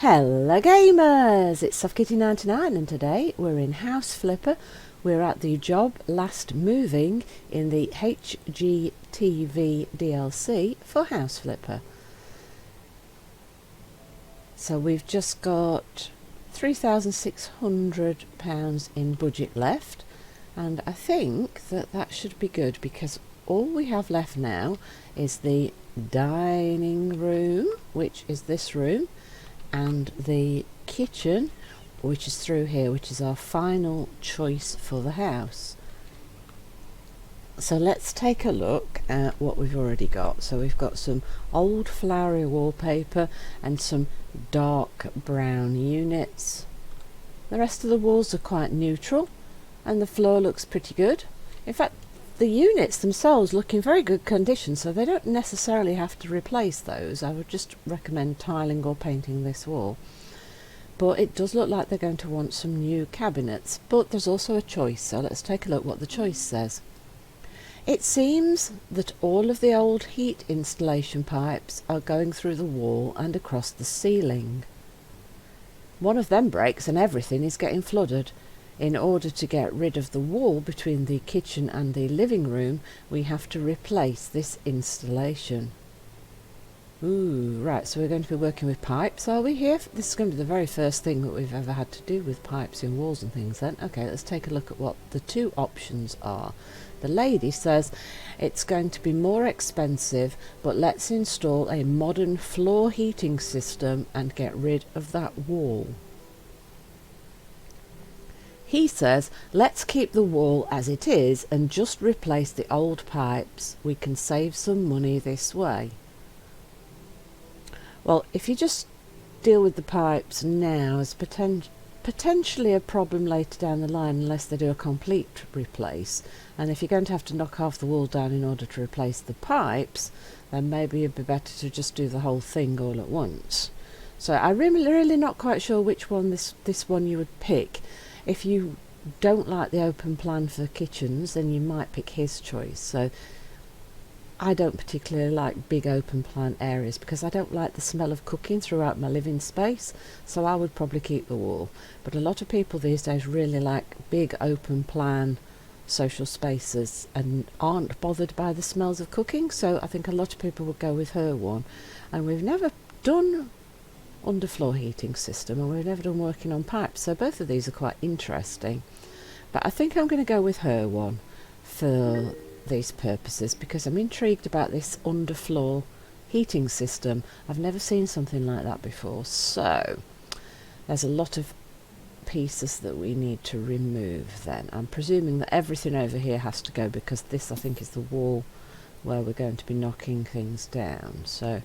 Hello gamers, it's SoftKitty99 and today we're in House Flipper. We're at the job last moving in the HGTV DLC for House Flipper. So we've just got £3,600 in budget left, and I think that should be good because all we have left now is the dining room, which is this room, and the kitchen, which is through here, which is our final choice for the house. So let's take a look at what we've already got. So we've got some old flowery wallpaper and some dark brown units. The rest of the walls are quite neutral and the floor looks pretty good. In fact, the units themselves look in very good condition, so they don't necessarily have to replace those. I would just recommend tiling or painting this wall. But it does look like they're going to want some new cabinets. But there's also a choice, so let's take a look what the choice says. It seems that all of the old heat installation pipes are going through the wall and across the ceiling. One of them breaks and everything is getting flooded. In order to get rid of the wall between the kitchen and the living room, we have to replace this installation. Ooh, right, so we're going to be working with pipes, are we here? This is going to be the very first thing that we've ever had to do with pipes in walls and things then. Okay, let's take a look at what the two options are. The lady says it's going to be more expensive, but let's install a modern floor heating system and get rid of that wall. He says, let's keep the wall as it is and just replace the old pipes. We can save some money this way. Well, if you just deal with the pipes now, as potentially a problem later down the line unless they do a complete replace. And if you're going to have to knock half the wall down in order to replace the pipes, then maybe it'd be better to just do the whole thing all at once. So I'm really not quite sure which one this one you would pick. If you don't like the open plan for kitchens, then you might pick his choice. So I don't particularly like big open plan areas because I don't like the smell of cooking throughout my living space, so I would probably keep the wall. But a lot of people these days really like big open plan social spaces and aren't bothered by the smells of cooking, so I think a lot of people would go with her one. And we've never done underfloor heating system, and we've never done working on pipes, so both of these are quite interesting. But I think I'm going to go with her one for these purposes because I'm intrigued about this underfloor heating system. I've never seen something like that before, so there's a lot of pieces that we need to remove then. I'm presuming that everything over here has to go because this I think is the wall where we're going to be knocking things down, so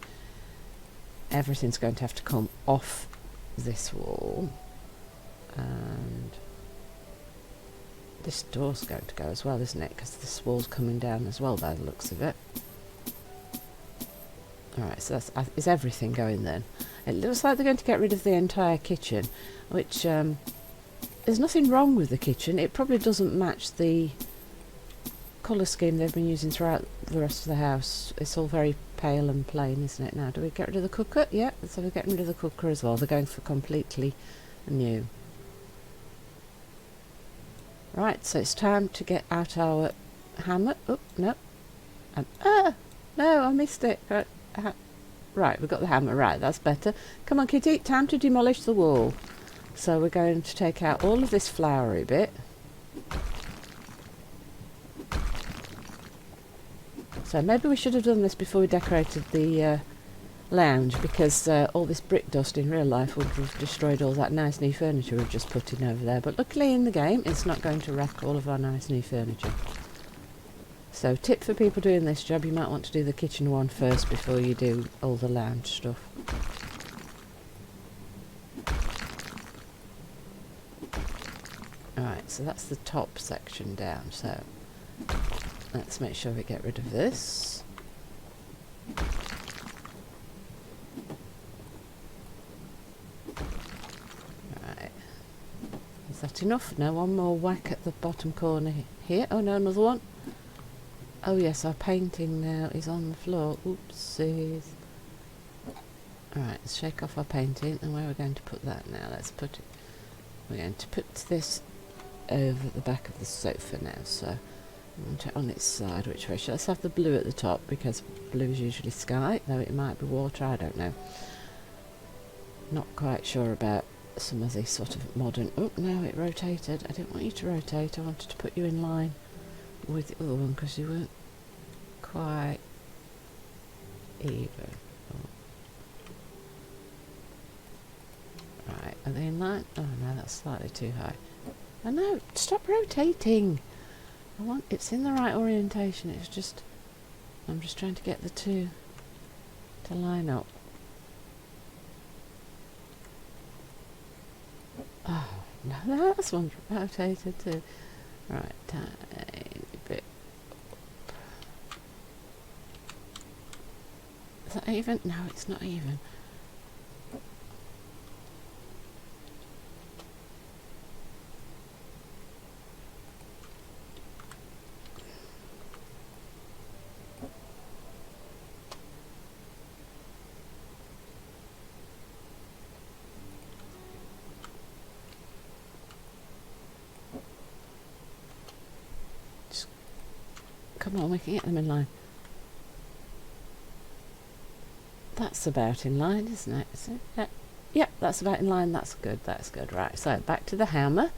everything's going to have to come off this wall, and this door's going to go as well, isn't it? Because this wall's coming down as well by the looks of it. Alright, so is everything going then? It looks like they're going to get rid of the entire kitchen, which there's nothing wrong with the kitchen. It probably doesn't match the colour scheme they've been using throughout the rest of the house. It's all very pale and plain, isn't it? Now, do we get rid of the cooker? Yeah, so we're getting rid of the cooker as well. They're going for completely new. Right, so it's time to get out our hammer. Oh, no. No, I missed it. Right, we've got the hammer. Right, that's better. Come on, Kitty, time to demolish the wall. So we're going to take out all of this flowery bit. So maybe we should have done this before we decorated the lounge, because all this brick dust in real life would have destroyed all that nice new furniture we've just put in over there. But luckily in the game it's not going to wreck all of our nice new furniture. So tip for people doing this job, you might want to do the kitchen one first before you do all the lounge stuff. Alright, so that's the top section down, so let's make sure we get rid of this. Right. Is that enough? No, one more whack at the bottom corner here. Oh no, another one. Oh yes, our painting now is on the floor. Oopsies. Alright, let's shake off our painting, and where are we going to put that now? We're going to put this over the back of the sofa now, so I'm going to check on its side which way. Let's have the blue at the top, because blue is usually sky, though it might be water, I don't know. Not quite sure about some of these sort of modern... Oh, no, it rotated. I didn't want you to rotate, I wanted to put you in line with the other one, because you weren't quite even. Right, are they in line? Oh no, that's slightly too high. Oh no, stop rotating! It's in the right orientation, it's just... I'm just trying to get the two to line up. Oh, no, that's one rotated too. Right, tiny bit. Is that even? No, it's not even. Come on, we can get them in line. That's about in line, isn't it? Is it? Yeah, that's about in line. That's good. That's good. Right, so back to the hammer.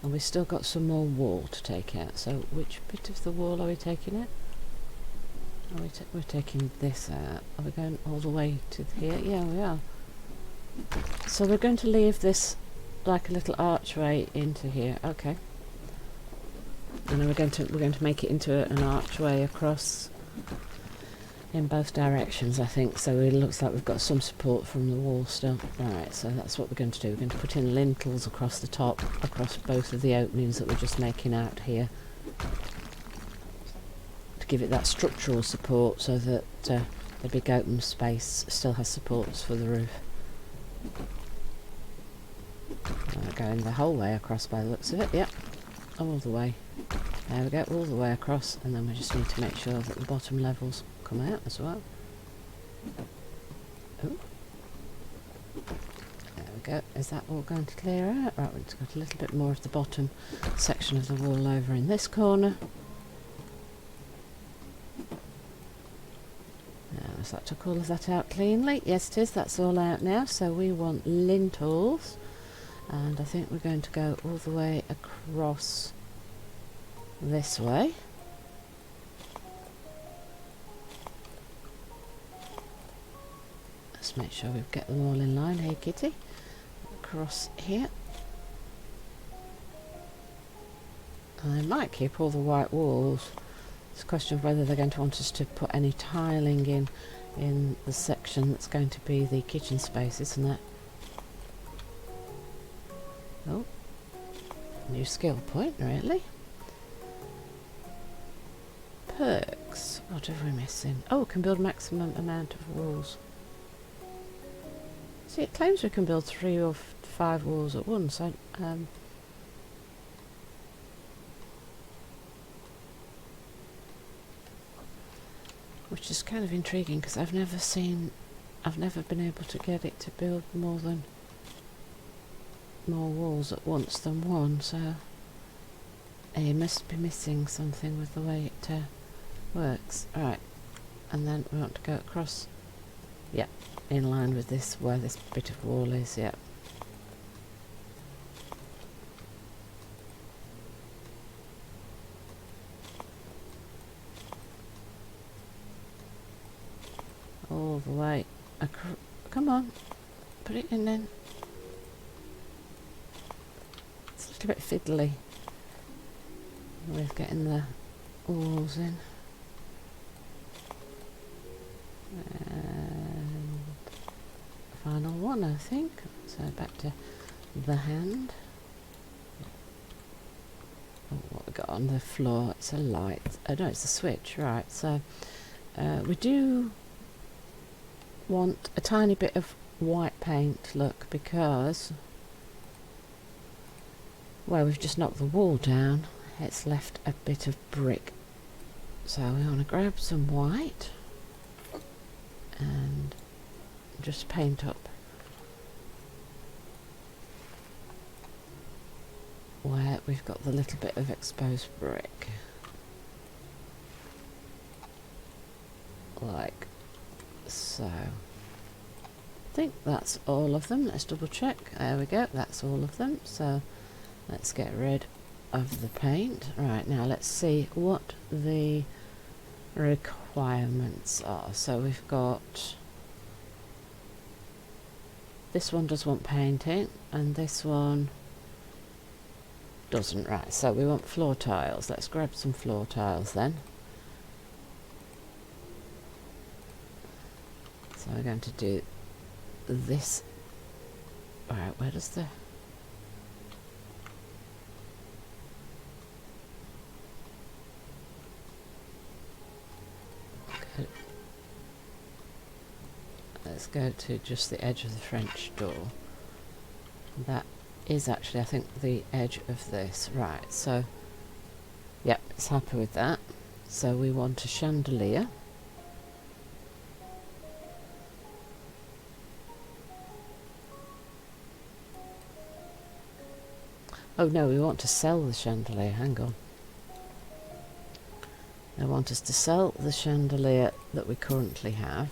And we've still got some more wall to take out. So which bit of the wall are we taking out? We're taking this out. Are we going all the way to here? Yeah, we are. So we're going to leave this like a little archway into here. Okay. And then we're going to make it into an archway across in both directions, I think. So it looks like we've got some support from the wall still. Alright, so that's what we're going to do. We're going to put in lintels across the top, across both of the openings that we're just making out here, to give it that structural support, so that the big open space still has supports for the roof. We're going the whole way across by the looks of it. Yep, all the way. There we go, all the way across, and then we just need to make sure that the bottom levels come out as well. Oh, there we go. Is that all going to clear out? Right, we've just got a little bit more of the bottom section of the wall over in this corner. Now, is that took all of that out cleanly? Yes, it is. That's all out now. So we want lintels, and I think we're going to go all the way across this way. Let's make sure we get them all in line. Hey kitty, across here. And they might keep all the white walls. It's a question of whether they're going to want us to put any tiling in the section that's going to be the kitchen space, isn't it? Oh, new skill point, really. Perks. What are we missing? Oh, can build maximum amount of walls. See, it claims we can build 3 or 5 walls at once. Which is kind of intriguing, because I've never been able to get it to build more walls at once than one. So it must be missing something with the way it works. Alright, and then we want to go across, yep, in line with this, where this bit of wall is, yep. All the way come on, put it in then. It's a little bit fiddly with getting the walls in. And final one, I think. So back to the hand. Oh, what we got on the floor? It's a light. Oh no, it's a switch. Right. So we do want a tiny bit of white paint. Look, because where we've just knocked the wall down, it's left a bit of brick. So we want to grab some white and just paint up where we've got the little bit of exposed brick, like so. I think that's all of them. Let's double check. There we go, that's all of them. So let's get rid of the paint. Right, now let's see what the requirements are. So we've got, this one does want painting and this one doesn't. Right, so we want floor tiles. Let's grab some floor tiles then. So we're going to do this. Alright, where does the... Let's go to just the edge of the French door. That is actually, I think, the edge of this. Right, so, yep, it's happy with that. So we want a chandelier. Oh no, we want to sell the chandelier, hang on. They want us to sell the chandelier that we currently have.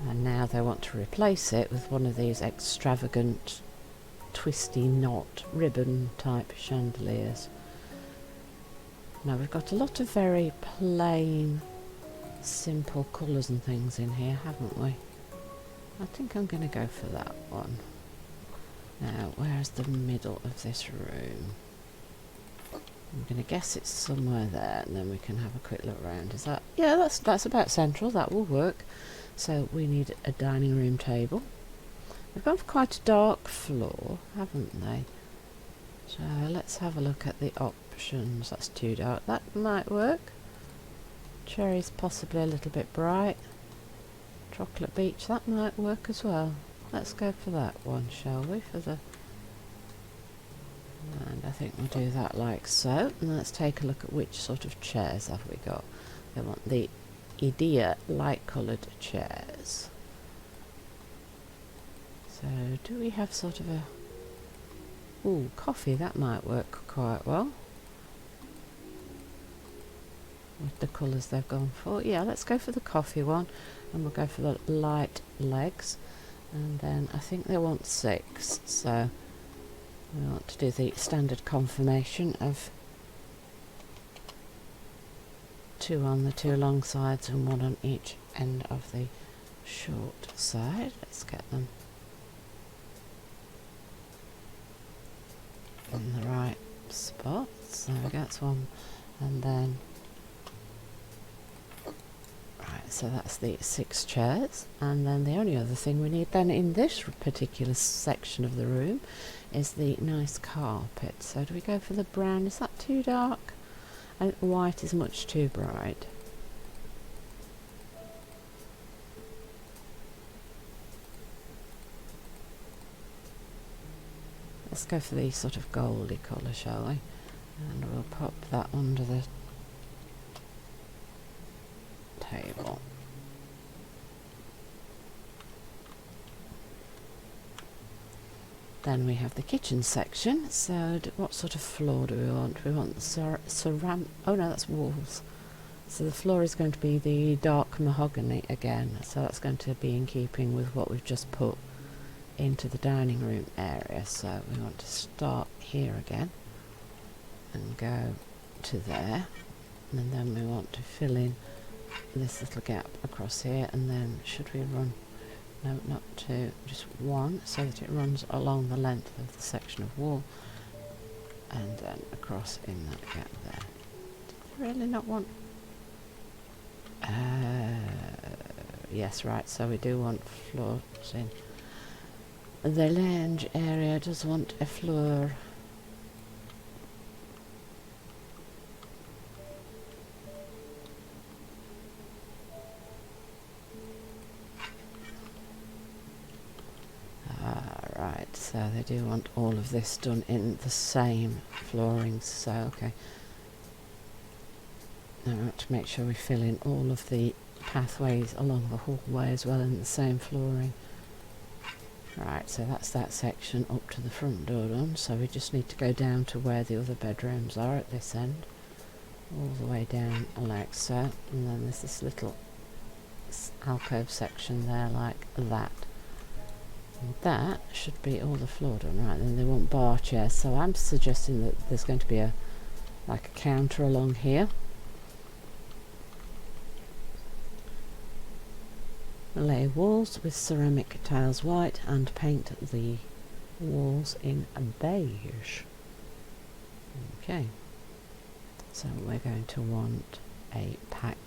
And now they want to replace it with one of these extravagant twisty knot ribbon type chandeliers. Now we've got a lot of very plain, simple colours and things in here, haven't we? I think I'm going to go for that one. Now, where's the middle of this room? I'm going to guess it's somewhere there, and then we can have a quick look around. Is that... yeah, that's about central. That will work. So we need a dining room table. They've got quite a dark floor, haven't they? So let's have a look at the options. That's too dark. That might work. Cherry's possibly a little bit bright. Chocolate beach, that might work as well. Let's go for that one, shall we? For the... and I think we'll do that like so. And let's take a look at which sort of chairs have we got. They want the Idea light coloured chairs. So do we have sort of a... ooh, coffee, that might work quite well. With the colours they've gone for. Yeah, let's go for the coffee one. And we'll go for the light legs. And then I think they want 6. So we want to do the standard confirmation of 2 on the 2 long sides and 1 on each end of the short side. Let's get them in the right spots. There we go, that's one. And then, right, so that's the 6 chairs. And then the only other thing we need then in this particular section of the room is the nice carpet. So do we go for the brown? Is that too dark? And white is much too bright. Let's go for the sort of goldy colour, shall we? And we'll pop that under the table. Then we have the kitchen section. So what sort of floor do we want? We want ceramic. Oh no, that's walls. So the floor is going to be the dark mahogany again. So that's going to be in keeping with what we've just put into the dining room area. So we want to start here again and go to there. And then we want to fill in this little gap across here. And then should we run... no, not 2, just 1, so that it runs along the length of the section of wall and then across in that gap there. Did I really not want... yes, right, so we do want floors in. The lounge area does want a floor. Right, so they do want all of this done in the same flooring, so okay. Now we want to make sure we fill in all of the pathways along the hallway as well in the same flooring. Right, so that's that section up to the front door done, so we just need to go down to where the other bedrooms are at this end, all the way down like so, and then there's this little alcove section there like that. And that should be all the floor done. Right, then they want bar chairs, so I'm suggesting that there's going to be a counter along here. Lay walls with ceramic tiles white and paint the walls in beige. Okay, so we're going to want a pack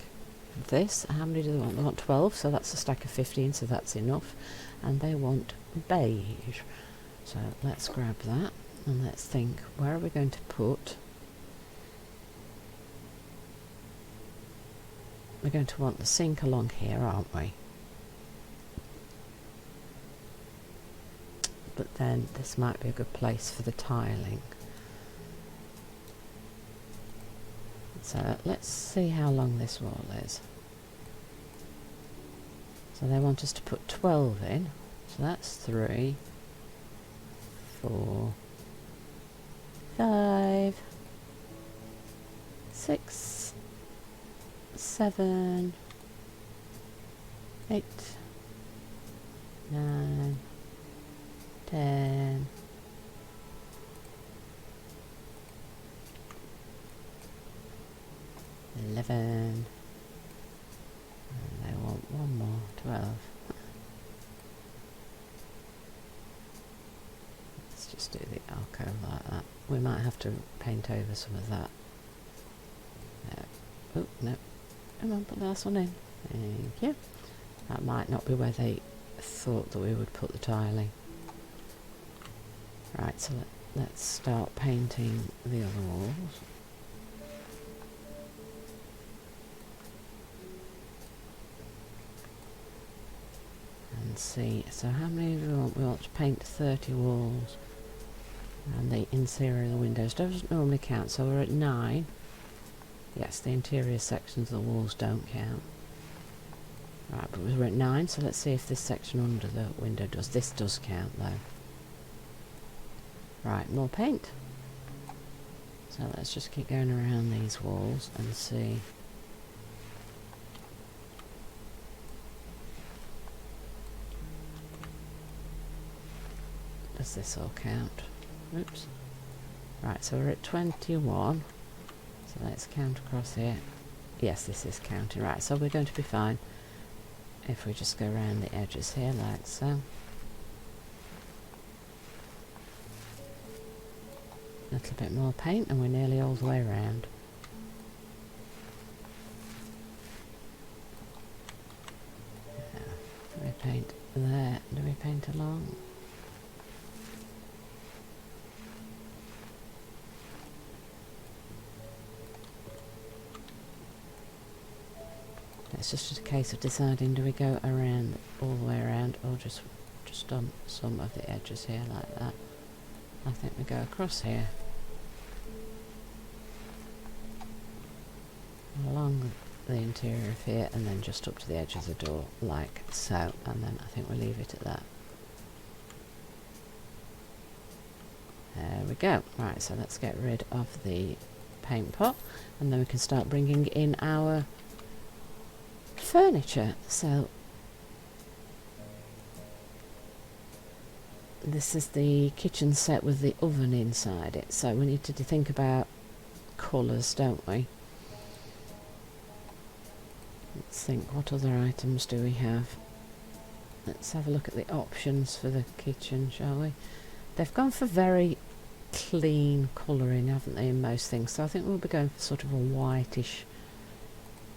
of this. How many do they want? They want 12, so that's a stack of 15, so that's enough. And they want beige, so let's grab that and let's think, where are we going to put? We're going to want the sink along here, aren't we? But then this might be a good place for the tiling. So let's see how long this wall is. So they want us to put 12 in. So that's 3, 4, 5, 6, 7, 8, 9, 10, 11, and I want one more, 12. Let's just do the alcove like that. We might have to paint over some of that. Oh, no. Come on, put the last one in. Thank you. That might not be where they thought that we would put the tiling. Right, so let's start painting the other walls. And see, so how many do we want? We want to paint 30 walls. And the interior of the windows doesn't normally count, so we're at 9. Yes, the interior sections of the walls don't count. Right, but we're at 9, so let's see if this section under the window does. This does count though. Right, more paint. So let's just keep going around these walls and see. Does this all count? Oops. Right, so we're at 21. So let's count across here. Yes, this is counting. Right, so we're going to be fine if we just go around the edges here like so. A little bit more paint and we're nearly all the way around. Do we paint there? Do we paint along? It's just a case of deciding, do we go around all the way around or just on some of the edges here like that. I think we go across here along the interior of here and then just up to the edge of the door like so, and then I think we'll leave it at that. There we go. Right, so let's get rid of the paint pot and then we can start bringing in our furniture. So this is the kitchen set with the oven inside it, so we need to think about colours, don't we? Let's think, what other items do we have? Let's have a look at the options for the kitchen, shall we? They've gone for very clean colouring, haven't they, in most things, so I think we'll be going for sort of a whitish,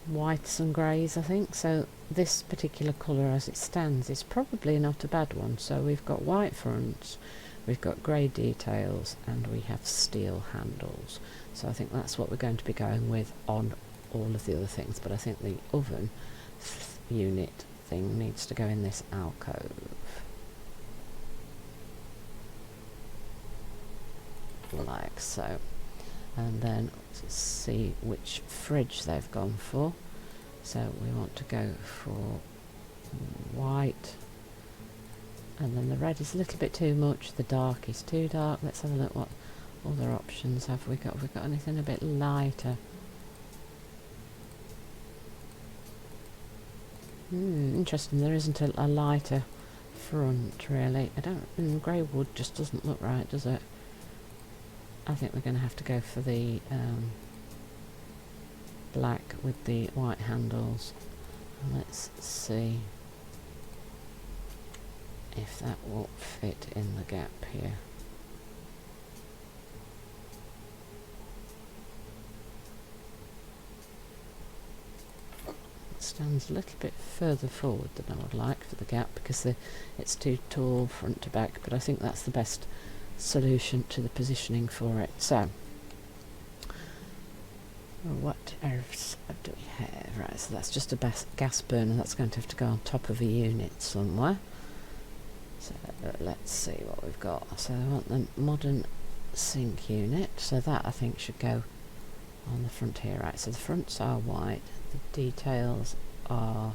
whites and greys, I think. So this particular colour as it stands is probably not a bad one. So we've got white fronts, we've got grey details, and we have steel handles. So I think that's what we're going to be going with on all of the other things, but I think the oven unit thing needs to go in this alcove. Like so. And then let's see which fridge they've gone for. So we want to go for white, and then the red is a little bit too much, the dark is too dark. Let's have a look what other options have we got. Have we got anything a bit lighter? Interesting, there isn't a lighter front really. Grey wood just doesn't look right, does it? I think we're going to have to go for the black with the white handles. Let's see if that will fit in the gap here. Stands a little bit further forward than I would like for the gap because it's too tall front to back, but I think that's the best solution to the positioning for it. So what else do we have? Right, so that's just a gas burner. That's going to have to go on top of a unit somewhere. So let's see what we've got. So I want the modern sink unit, so that I think should go on the front here. Right, so the fronts are white, the details are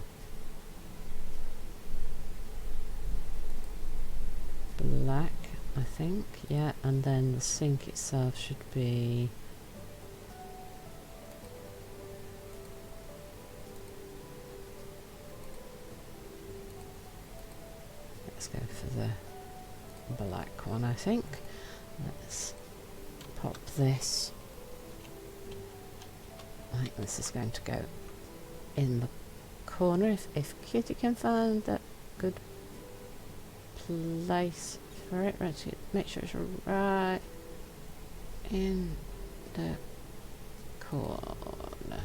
black, I think, yeah, and then the sink itself should be let's go for the black one, I think. Let's pop this. I think this is going to go in the corner if Kitty can find that good place for it. Right, make sure it's right in the corner.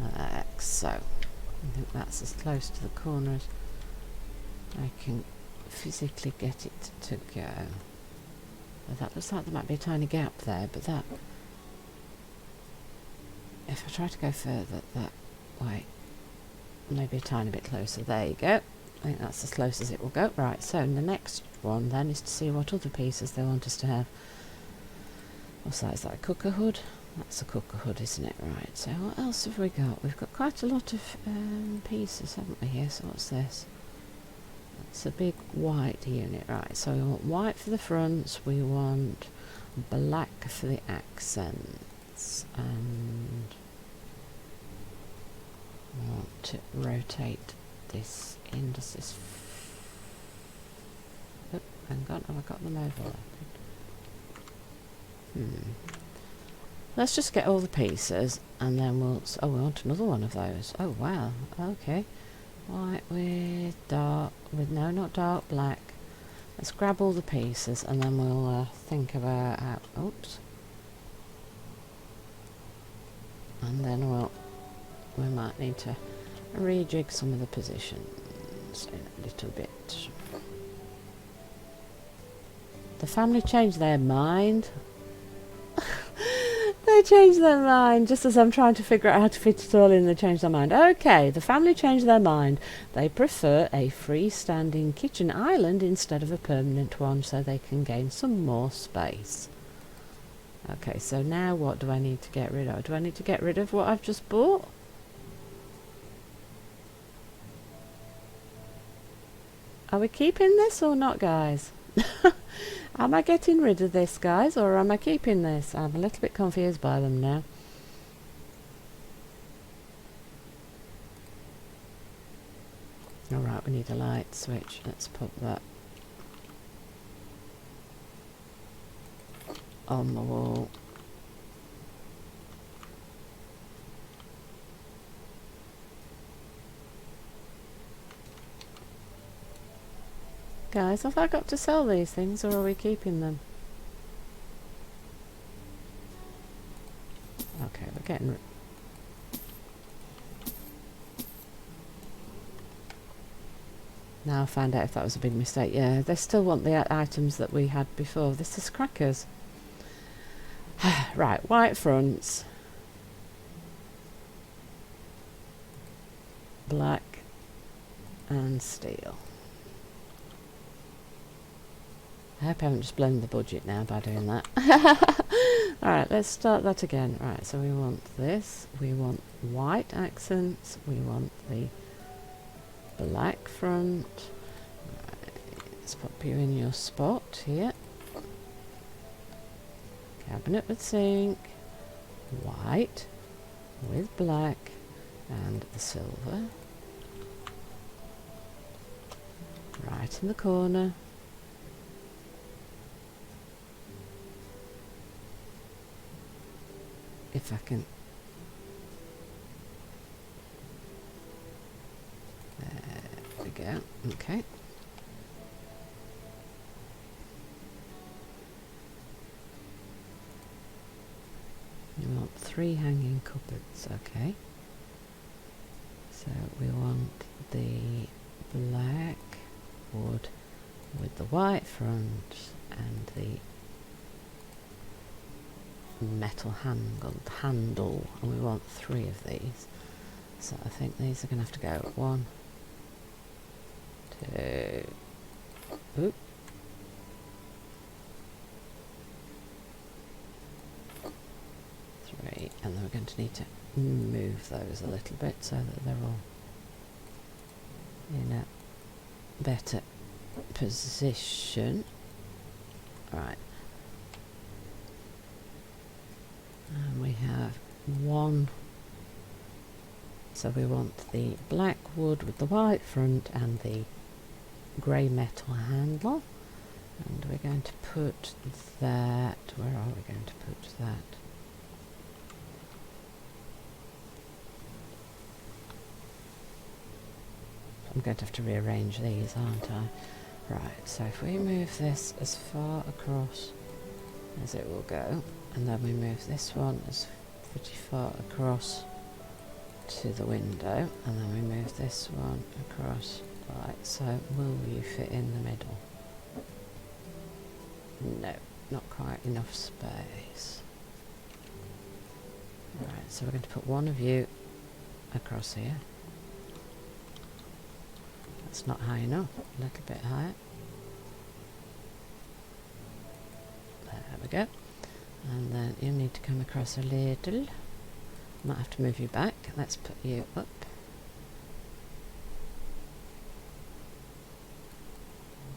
Like so. I think that's as close to the corner as I can physically get it to go. Well, that looks like there might be a tiny gap there, but that, if I try to go further that way, maybe a tiny bit closer. There you go. I think that's as close as it will go. Right, so the next one then is to see what other pieces they want us to have. What's that? Is that a cooker hood? That's a cooker hood, isn't it? Right, so what else have we got? We've got quite a lot of pieces, haven't we, here? So what's this? It's a big white unit. Right, so we want white for the fronts, we want black for the accents, and I want to rotate this in. Does this oh, hang on, have I got them overlapping? Let's just get all the pieces and then we'll oh, we want another one of those. Oh wow, okay. White with dark, with no, not dark, black. Let's grab all the pieces and then we'll think about how, oops. And then we might need to rejig some of the positions in a little bit. The family changed their mind. They changed their mind just as I'm trying to figure out how to fit it all in. They changed their mind. Okay, the family changed their mind. They prefer a freestanding kitchen island instead of a permanent one so they can gain some more space. Okay, so now what do I need to get rid of? Do I need to get rid of what I've just bought? Are we keeping this or not, guys? Am I getting rid of this, guys, or am I keeping this? I'm a little bit confused by them now. Alright, we need a light switch. Let's put that on the wall. Guys, have I got to sell these things or are we keeping them? Okay, we're getting now I found out if that was a big mistake. Yeah, they still want the items that we had before. This is crackers. Right, white fronts, black and steel. I hope I haven't just blown the budget now by doing that. Alright, let's start that again. Right, so we want this. We want white accents. We want the black front. Right, let's pop you in your spot here. Cabinet with sink. White with black and the silver. Right in the corner. If I can. There we go. Okay. We want 3 hanging cupboards. Okay. So we want the black wood with the white front and the metal handle, and we want 3 of these. So I think these are going to have to go 1, 2, oop, 3, and then we're going to need to move those a little bit so that they're all in a better position. Right. And we have 1, so we want the black wood with the white front and the grey metal handle, and we're going to put that, where are we going to put that? I'm going to have to rearrange these, aren't I? Right, so if we move this as far across as it will go, and then we move this one as pretty far across to the window, and then we move this one across like so. Will you fit in the middle? No, not quite enough space. Right, so we're going to put one of you across here. That's not high enough, a little bit higher. There we go. And then you need to come across a little. Might have to move you back. Let's put you up.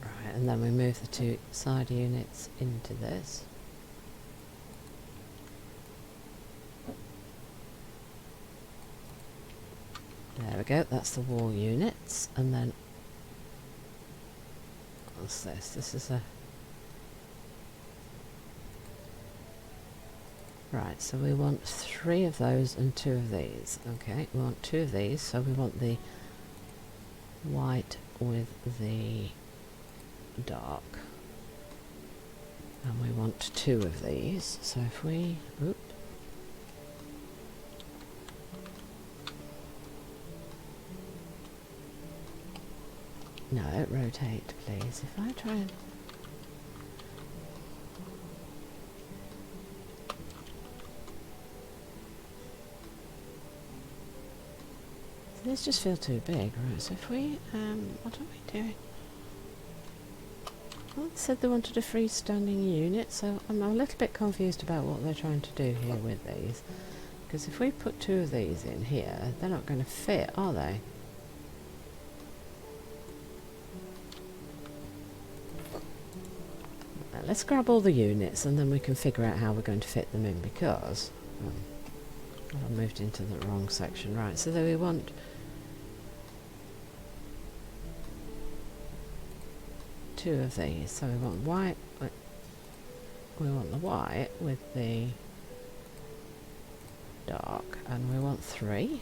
Right, and then we move the 2 side units into this. There we go, that's the wall units. And then what's this? This is a... Right, so we want 3 of those and 2 of these. Okay, we want 2 of these, so we want the white with the dark. And we want 2 of these, so if we... Oop. No, rotate please. If I try and... These just feel too big, right? So if we, what are we doing? Well, they said they wanted a freestanding unit, so I'm a little bit confused about what they're trying to do here with these. Because if we put 2 of these in here, they're not going to fit, are they? Right, let's grab all the units and then we can figure out how we're going to fit them in, because I moved into the wrong section. Right, so then we want... two of these, so we want white, we want the white with the dark, and we want 3.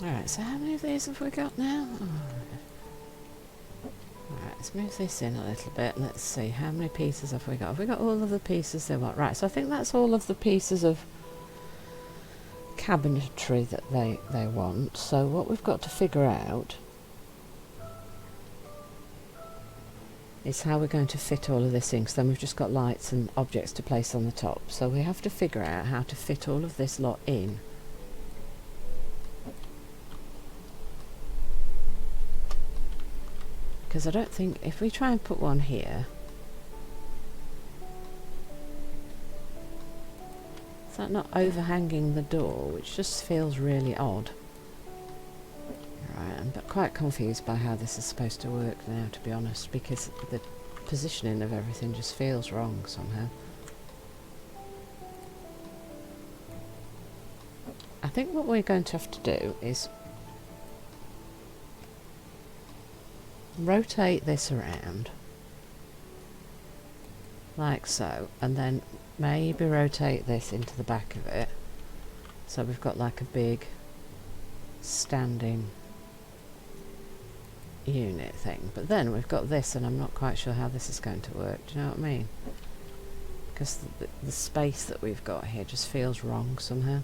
Alright, so how many of these have we got now? Alright, let's move this in a little bit and let's see, how many pieces have we got? Have we got all of the pieces they want? Right, so I think that's all of the pieces of cabinetry that they want. So what we've got to figure out is how we're going to fit all of this in, because then we've just got lights and objects to place on the top. So we have to figure out how to fit all of this lot in. Because I don't think, if we try and put one here, is that not overhanging the door, which just feels really odd. Right, I'm quite confused by how this is supposed to work now, to be honest, because the positioning of everything just feels wrong somehow. I think what we're going to have to do is rotate this around like so, and then maybe rotate this into the back of it, so we've got like a big standing unit thing. But then we've got this, and I'm not quite sure how this is going to work. Do you know what I mean? Because the space that we've got here just feels wrong somehow.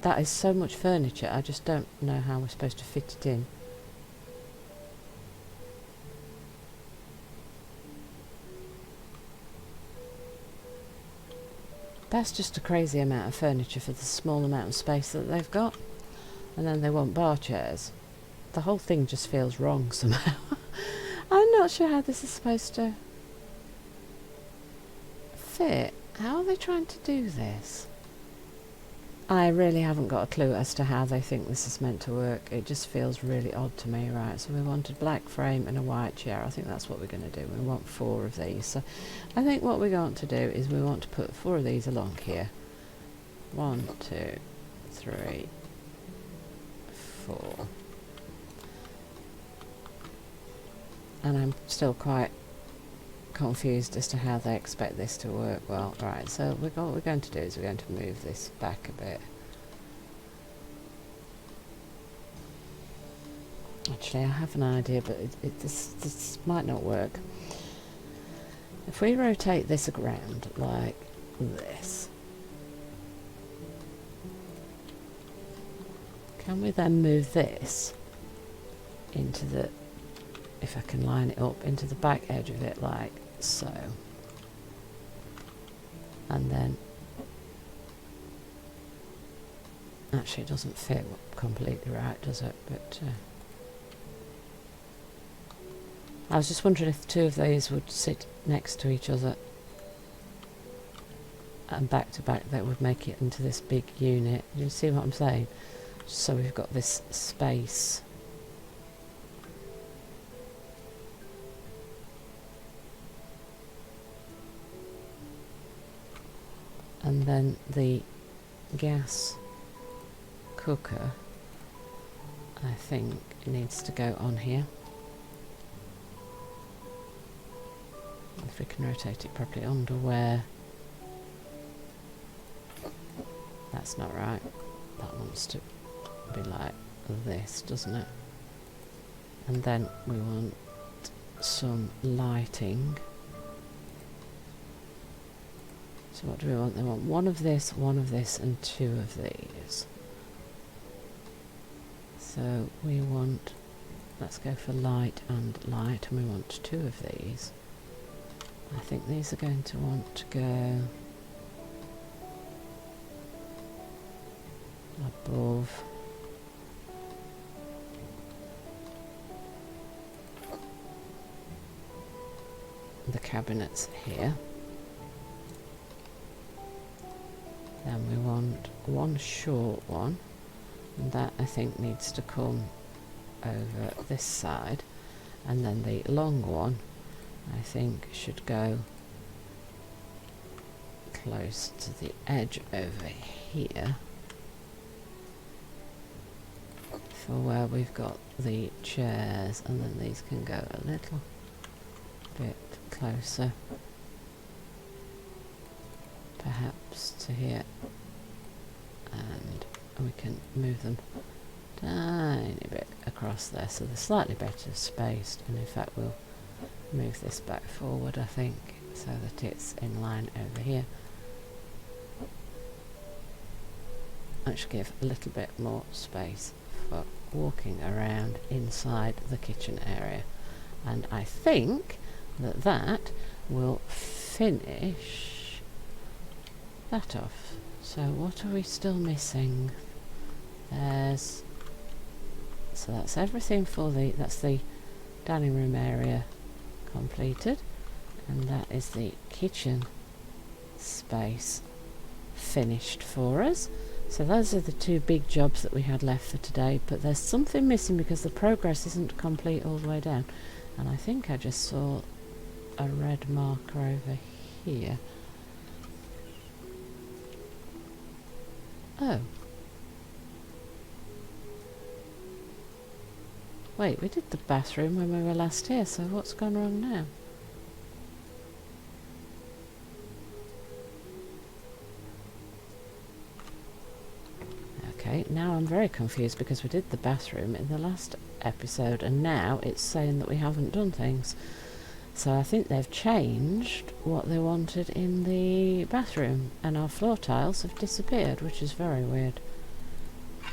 That is so much furniture, I just don't know how we're supposed to fit it in. That's just a crazy amount of furniture for the small amount of space that they've got. And then they want bar chairs. The whole thing just feels wrong somehow. I'm not sure how this is supposed to fit. How are they trying to do this? I really haven't got a clue as to how they think this is meant to work. It just feels really odd to me. Right, so we want a black frame and a white chair. I think that's what we're going to do. We want 4 of these. So I think what we want to do is we want to put 4 of these along here. 1, 2, 3, 4. And I'm still quite confused as to how they expect this to work. Well, right, so what we're going to do is we're going to move this back a bit. Actually, I have an idea, but this might not work. If we rotate this around like this, can we then move this into the, if I can line it up, into the back edge of it like so? And then, actually it doesn't fit completely right, does it? But I was just wondering if the 2 of these would sit next to each other and back to back, that would make it into this big unit. You see what I'm saying? So we've got this space. And then the gas cooker, I think, needs to go on here. If we can rotate it properly, underwear. That's not right. That wants to be like this, doesn't it? And then we want some lighting. So what do we want? They want 1 of this, and 2 of these. So we want, let's go for light and light, and we want 2 of these. I think these are going to want to go above the cabinets here. Then we want 1 short one, and that I think needs to come over this side, and then the long one I think should go close to the edge over here for where we've got the chairs, and then these can go a little bit closer, perhaps to here, and we can move them tiny bit across there so they're slightly better spaced. And in fact we'll move this back forward, I think, so that it's in line over here. That should give a little bit more space for walking around inside the kitchen area. And I think that that will finish that off. So what are we still missing? So that's everything for that's the dining room area completed, and that is the kitchen space finished for us. So those are the two big jobs that we had left for today, but there's something missing because the progress isn't complete all the way down, and I think I just saw a red marker over here. Oh. Wait, we did the bathroom when we were last here, so what's gone wrong now? Okay, now I'm very confused because we did the bathroom in the last episode and now it's saying that we haven't done things. So I think they've changed what they wanted in the bathroom and our floor tiles have disappeared, which is very weird.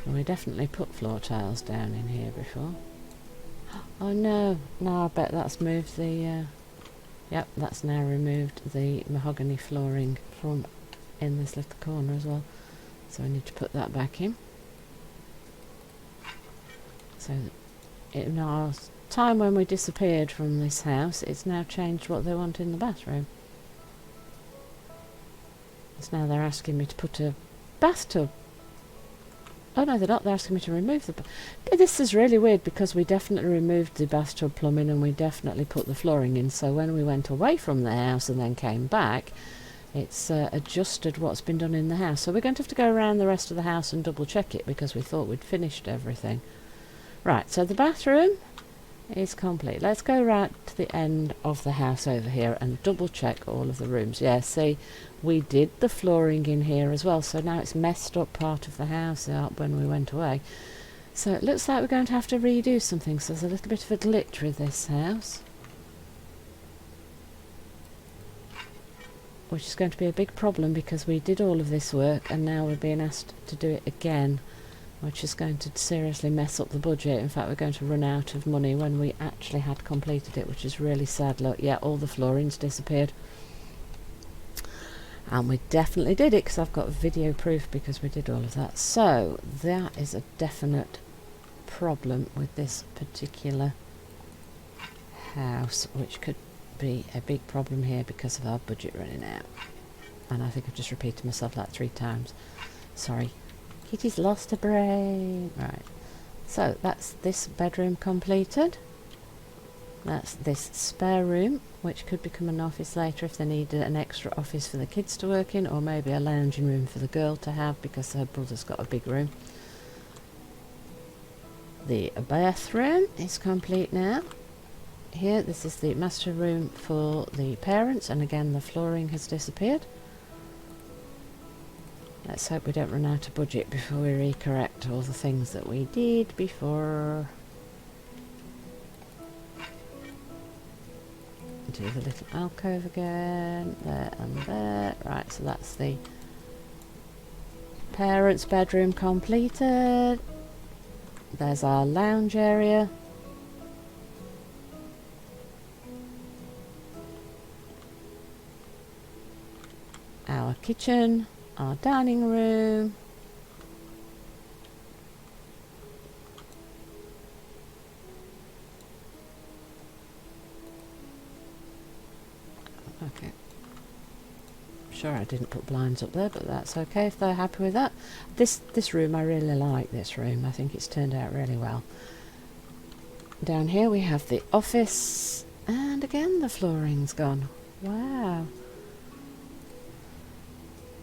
And we definitely put floor tiles down in here before. Oh no, no, I bet that's moved the, yep, that's now removed the mahogany flooring from in this little corner as well. So I need to put that back in. So in our time when we disappeared from this house, it's now changed what they want in the bathroom. So now they're asking me to put a bathtub. Oh no, they're not. They're asking me to remove the... This is really weird because we definitely removed the bathtub plumbing and we definitely put the flooring in. So when we went away from the house and then came back, it's adjusted what's been done in the house. So we're going to have to go around the rest of the house and double check it because we thought we'd finished everything. Right, so the bathroom is complete. Let's go right to the end of the house over here and double check all of the rooms. Yeah, see, we did the flooring in here as well, so now it's messed up part of the house out when we went away. So it looks like we're going to have to redo some things. So there's a little bit of a glitch with this house, which is going to be a big problem because we did all of this work and now we're being asked to do it again, which is going to seriously mess up the budget. In fact, we're going to run out of money when we actually had completed it, which is really sad. Look, yeah, all the floorings disappeared. And we definitely did it because I've got video proof because we did all of that. So that is a definite problem with this particular house, which could be a big problem here because of our budget running out. And I think I've just repeated myself like 3 times. Sorry. Kitty's lost her brain. Right. So that's this bedroom completed. That's this spare room, which could become an office later if they need an extra office for the kids to work in, or maybe a lounging room for the girl to have because her brother's got a big room. The bathroom is complete now. Here, this is the master room for the parents, and again the flooring has disappeared. Let's hope we don't run out of budget before we recorrect all the things that we did before. Do the little alcove again, there and there. Right, so that's the parents' bedroom completed. There's our lounge area. Our kitchen, our dining room, okay, sure I didn't put blinds up there, but that's okay if they're happy with that. This room, I really like this room. I think it's turned out really well. Down here we have the office, and again the flooring's gone. Wow.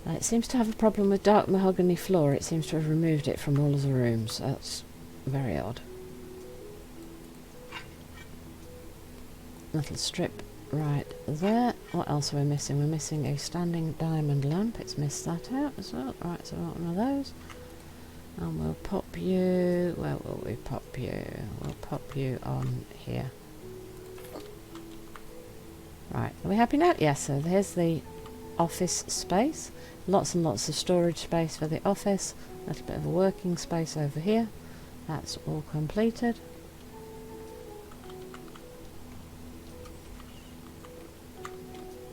It seems to have a problem with dark mahogany floor. It seems to have removed it from all of the rooms. That's very odd. Little strip right there. What else are we missing? We're missing a standing diamond lamp. It's missed that out as well. Right, so we want one of those. And we'll pop you... Where will we pop you? We'll pop you on here. Right, are we happy now? Yes, so here's the office space. Lots and lots of storage space for the office. A little bit of a working space over here. That's all completed.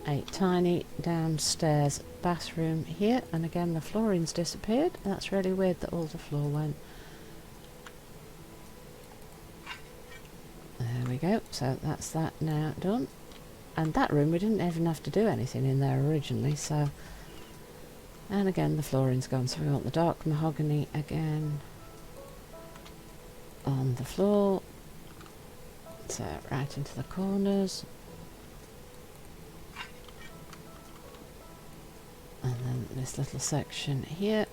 A tiny downstairs bathroom here, and again the flooring's disappeared. That's really weird that all the floor went. There we go, so that's that now done. And that room we didn't even have to do anything in there originally, so... And again the flooring's gone, so we want the dark mahogany again on the floor. So right into the corners. And then this little section here.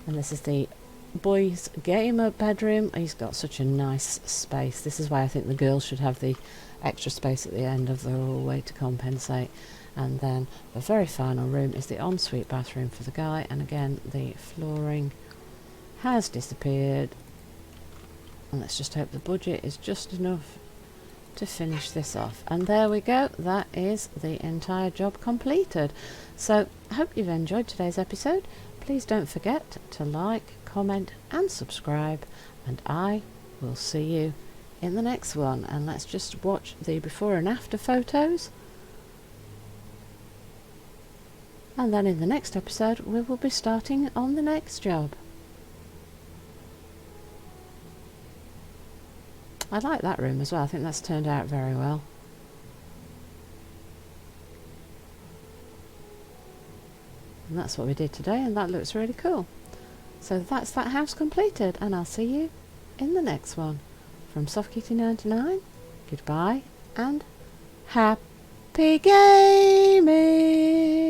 And this is the boys' gamer bedroom. He's got such a nice space. This is why I think the girls should have the extra space at the end of the hallway to compensate. And then the very final room is the ensuite bathroom for the guy. And again, the flooring has disappeared. And let's just hope the budget is just enough to finish this off. And there we go, that is the entire job completed. So I hope you've enjoyed today's episode. Please don't forget to like, comment and subscribe, and I will see you in the next one. And let's just watch the before and after photos, and then in the next episode we will be starting on the next job. I like that room as well. I think that's turned out very well. And that's what we did today, and that looks really cool. So that's that house completed, and I'll see you in the next one. From SoftKitty99, goodbye and happy gaming!